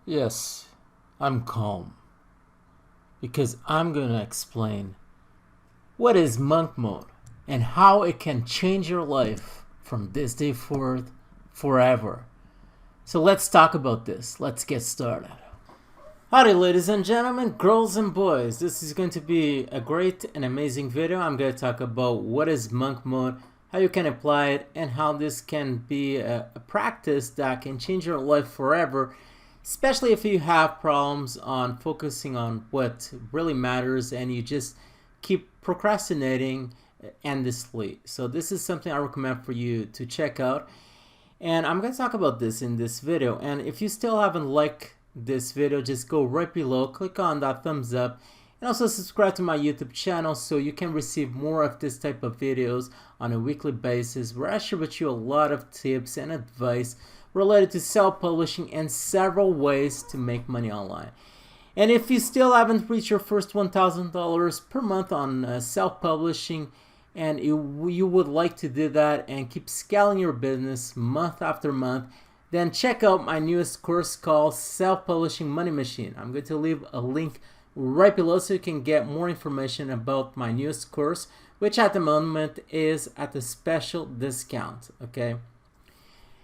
Yes, I'm calm because I'm going to explain what is monk mode and how it can change your life from this day forward forever. So let's talk about this. Let's get started. Howdy, ladies and gentlemen, girls and boys. This is going to be a great and amazing video. I'm going to talk about what is monk mode, how you can apply it, and how this can be a practice that can change your life forever, especially if you have problems on focusing on what really matters and you just keep procrastinating endlessly. So this is something I recommend for you to check out, and I'm going to talk about this in this video. And if you still haven't liked this video, just go right below, click on that thumbs up, and also subscribe to my YouTube channel so you can receive more of this type of videos on a weekly basis, where I share with you a lot of tips and advice related to self-publishing and several ways to make money online. And if you still haven't reached your first $1,000 per month on self-publishing, and you would like to do that and keep scaling your business month after month, then check out my newest course called Self-Publishing Money Machine. I'm going to leave a link right below so you can get more information about my newest course, which at the moment is at a special discount, okay?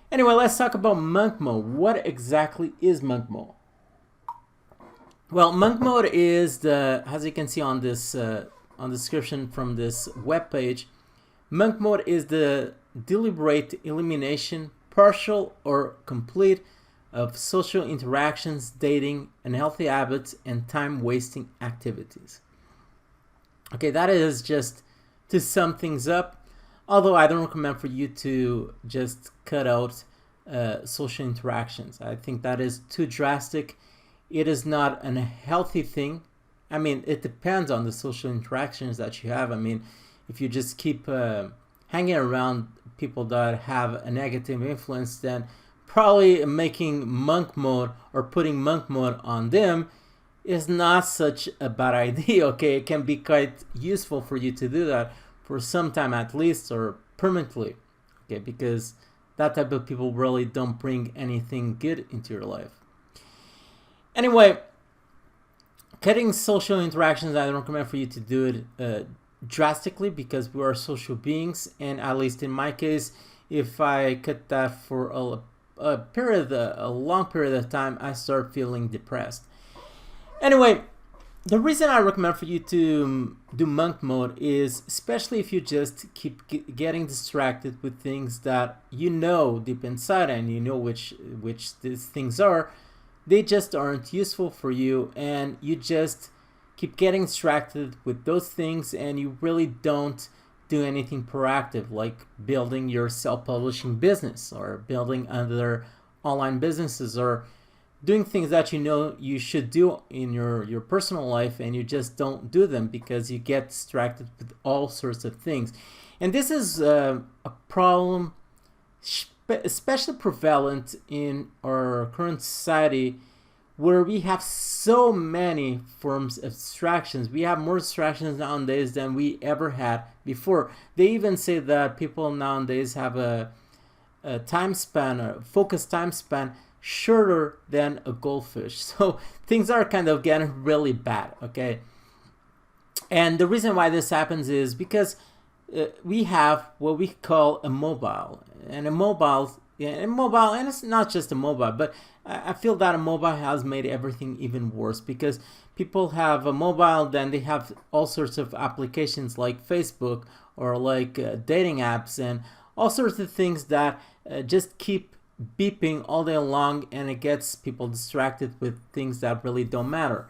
Anyway, let's talk about monk mode. What exactly is monk mode? Well, monk mode is as you can see on this on the description from this web page, monk mode is the deliberate elimination, partial or complete, of social interactions, dating, unhealthy habits, and time-wasting activities. Okay, that is just to sum things up, although I don't recommend for you to just cut out social interactions. I think that is too drastic. It is not a healthy thing. I mean, it depends on the social interactions that you have. I mean, if you just keep hanging around people that have a negative influence, then probably making monk mode or putting monk mode on them is not such a bad idea. Okay, it can be quite useful for you to do that for some time at least, or permanently, okay, because that type of people really don't bring anything good into your life. Anyway, cutting social interactions, I don't recommend for you to do it drastically, because we are social beings, and at least in my case, if I cut that for a long period of time, I start feeling depressed. Anyway, the reason I recommend for you to do monk mode is, especially if you just keep getting distracted with things that you know deep inside, and you know which these things are, they just aren't useful for you, and you just keep getting distracted with those things, and you really don't do anything proactive, like building your self-publishing business or building other online businesses, or doing things that you know you should do in your personal life, and you just don't do them because you get distracted with all sorts of things. And this is a problem especially prevalent in our current society, where we have so many forms of distractions. We have more distractions nowadays than we ever had before. They even say that people nowadays have a time span, a focused time span, shorter than a goldfish. So things are kind of getting really bad, okay? And the reason why this happens is because we have what we call a mobile. And and it's not just a mobile, but I feel that a mobile has made everything even worse, because people have a mobile, then they have all sorts of applications like Facebook, or like dating apps, and all sorts of things that just keep beeping all day long, and it gets people distracted with things that really don't matter.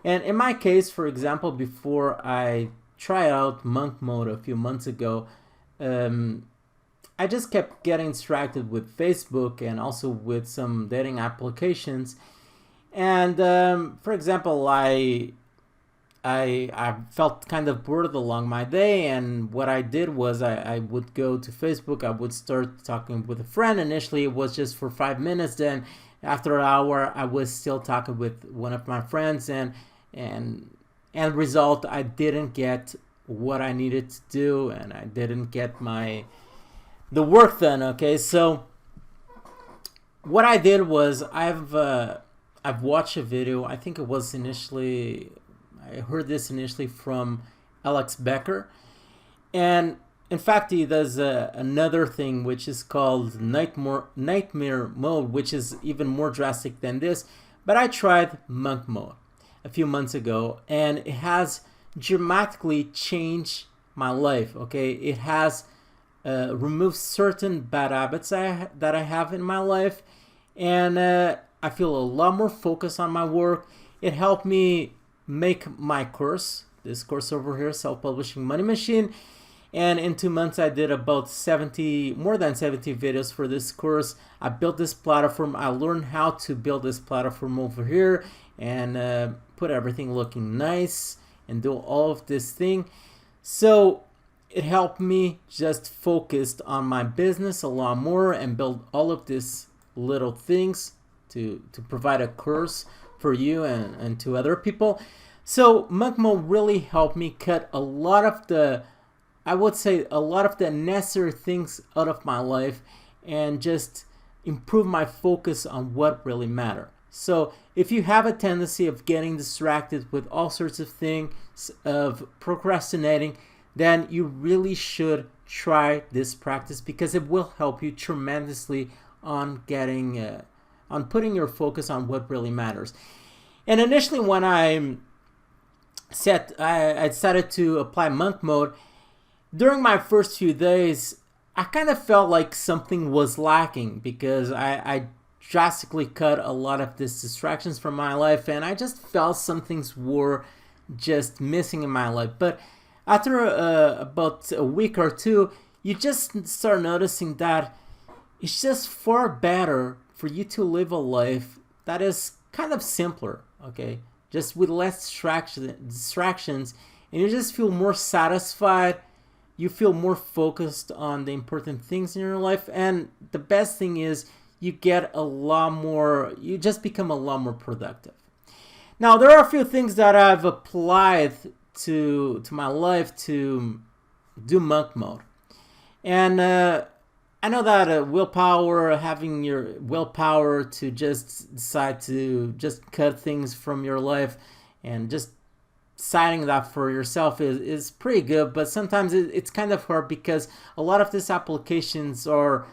And in my case, for example, before I tried out monk mode a few months ago, I just kept getting distracted with Facebook and also with some dating applications. And for example, I felt kind of bored along my day, and what I did was I would go to Facebook. I would start talking with a friend. Initially, it was just for 5 minutes. Then after an hour, I was still talking with one of my friends, and result, I didn't get what I needed to do, and I didn't get the work done. Okay, so what I did was I I've watched a video. I think it was initially, I heard this initially from Alex Becker. And in fact, he does another thing which is called nightmare mode, which is even more drastic than this. But I tried monk mode a few months ago, and it has dramatically changed my life. Okay, it has removed certain bad habits that I have in my life, and I feel a lot more focused on my work. It helped me make my course, this course over here, Self-Publishing Money Machine. And in 2 months, I did about more than 70 videos for this course. I built this platform. I learned how to build this platform over here and put everything looking nice and do all of this thing. So it helped me just focus on my business a lot more and build all of these little things to provide a course for you and to other people. So monk mode really helped me cut a lot of the, I would say, a lot of the necessary things out of my life and just improve my focus on what really matters. So if you have a tendency of getting distracted with all sorts of things, of procrastinating, then you really should try this practice, because it will help you tremendously on getting, on putting your focus on what really matters. And initially when I decided to apply monk mode, during my first few days, I kind of felt like something was lacking, because I drastically cut a lot of these distractions from my life, and I just felt some things were just missing in my life. But after about a week or two, you just start noticing that it's just far better for you to live a life that is kind of simpler, okay? Just with less distractions, and you just feel more satisfied. You feel more focused on the important things in your life, and the best thing is you get a lot more, you just become a lot more productive. Now, there are a few things that I've applied to my life to do monk mode. And I know that willpower, having your willpower to just decide to just cut things from your life and just deciding that for yourself is pretty good, but sometimes it's kind of hard, because a lot of these applications are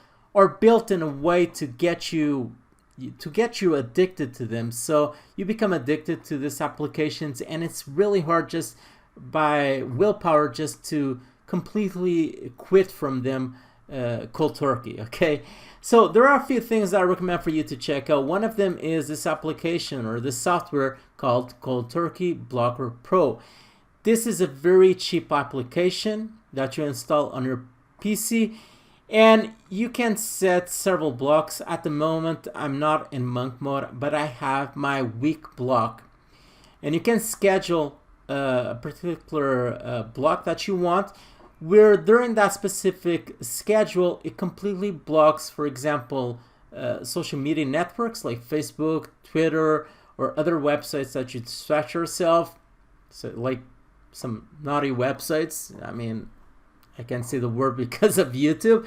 built in a way to get you addicted to them. So you become addicted to these applications, and it's really hard just by willpower just to completely quit from them cold turkey. Okay, so there are a few things that I recommend for you to check out. One of them is this application or this software called Cold Turkey Blocker Pro. This is a very cheap application that you install on your PC, and you can set several blocks. At the moment, I'm not in monk mode, but I have my week block, and you can schedule a particular block that you want, where during that specific schedule, it completely blocks, for example, social media networks like Facebook, Twitter, or other websites that you distract yourself, so like some naughty websites. I mean, I can't say the word because of YouTube.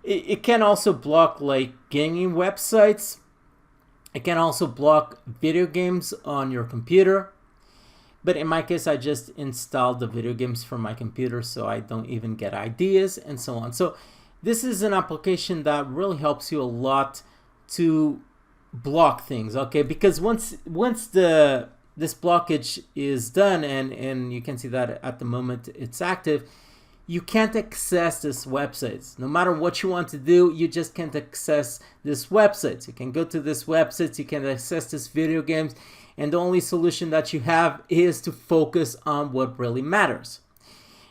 It can also block like gaming websites. It can also block video games on your computer. But in my case, I just installed the video games from my computer, so I don't even get ideas and so on. So this is an application that really helps you a lot to block things, okay? Because once this blockage is done, and you can see that at the moment it's active, you can't access these websites. No matter what you want to do, you just can't access these websites. You can go to these websites, you can access these video games, and the only solution that you have is to focus on what really matters.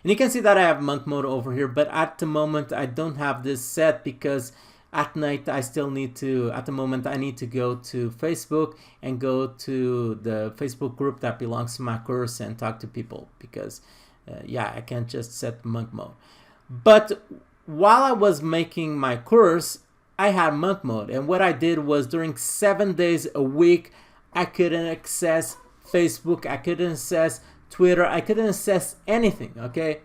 And you can see that I have monk mode over here, but at the moment I don't have this set, because at night I still need to, at the moment I need to go to Facebook and go to the Facebook group that belongs to my course and talk to people, because yeah, I can't just set monk mode. But while I was making my course, I had monk mode, and what I did was during 7 days a week, I couldn't access Facebook, I couldn't access Twitter, I couldn't access anything, okay?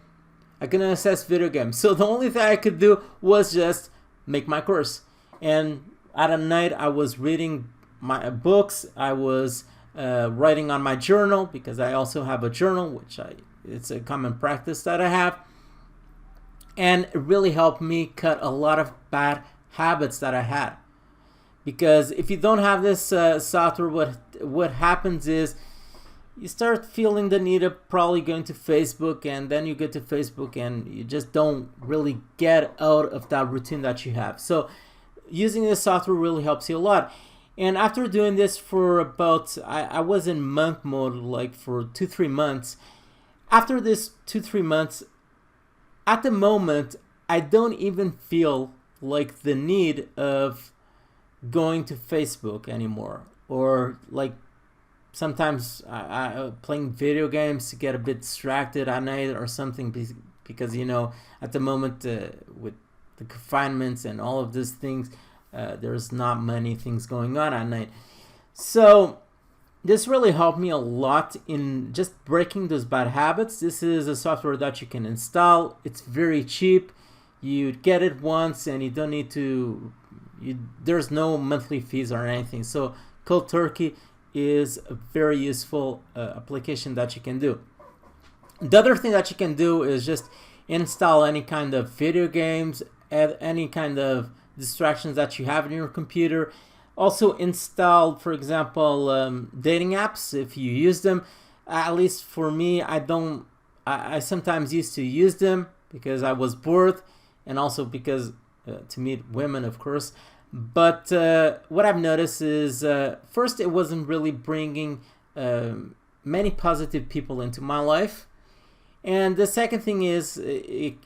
I couldn't access video games. So the only thing I could do was just make my course. And at night I was reading my books. I was writing on my journal, because I also have a journal, which it's a common practice that I have. And it really helped me cut a lot of bad habits that I had. Because if you don't have this software, what happens is you start feeling the need of probably going to Facebook, and then you get to Facebook and you just don't really get out of that routine that you have. So using this software really helps you a lot. And after doing this for about, I was in monk mode like for 2-3 months. After this 2-3 months, at the moment, I don't even feel like the need of going to Facebook anymore, or like sometimes I playing video games to get a bit distracted at night or something, because at the moment with the confinements and all of these things, there's not many things going on at night. So this really helped me a lot in just breaking those bad habits. This is a software that you can install. It's very cheap. You get it once and you don't need to, there's no monthly fees or anything. So Cold Turkey is a very useful application that you can do. The other thing that you can do is just install any kind of video games, add any kind of distractions that you have in your computer. Also install, for example, dating apps if you use them. At least for me, I sometimes used to use them because I was bored, and also because to meet women, of course. But what I've noticed is, first, it wasn't really bringing many positive people into my life. And the second thing is, it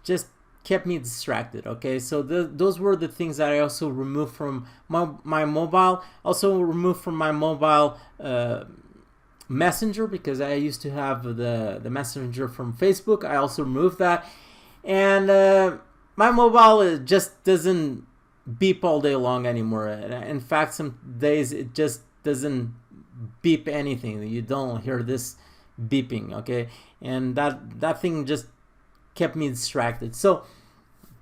just kept me distracted. Okay, so those were the things that I also removed from my mobile. Also removed from my mobile Messenger, because I used to have the Messenger from Facebook. I also removed that. And my mobile just doesn't beep all day long anymore. In fact, some days it just doesn't beep anything. You don't hear this beeping, okay? And that thing just kept me distracted. So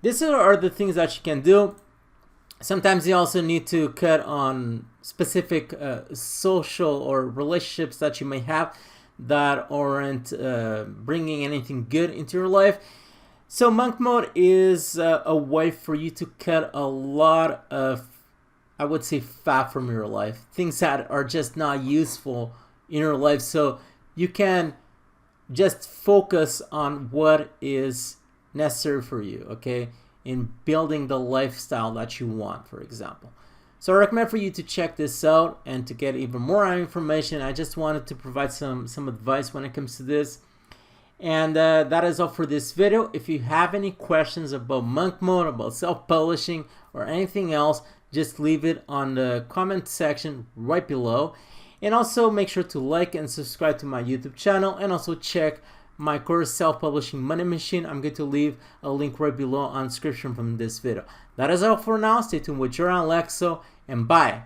these are the things that you can do. Sometimes you also need to cut on specific social or relationships that you may have that aren't bringing anything good into your life. So monk mode is a way for you to cut a lot of, I would say, fat from your life, things that are just not useful in your life, so you can just focus on what is necessary for you, okay, in building the lifestyle that you want, for example. So I recommend for you to check this out, and to get even more information, I just wanted to provide some advice when it comes to this. And that is all for this video. If you have any questions about monk mode, about self-publishing, or anything else, just leave it on the comment section right below. And also make sure to like and subscribe to my YouTube channel, and also check my course, Self-Publishing Money Machine. I'm going to leave a link right below on the description from this video. That is all for now. Stay tuned with your Alexo, and bye.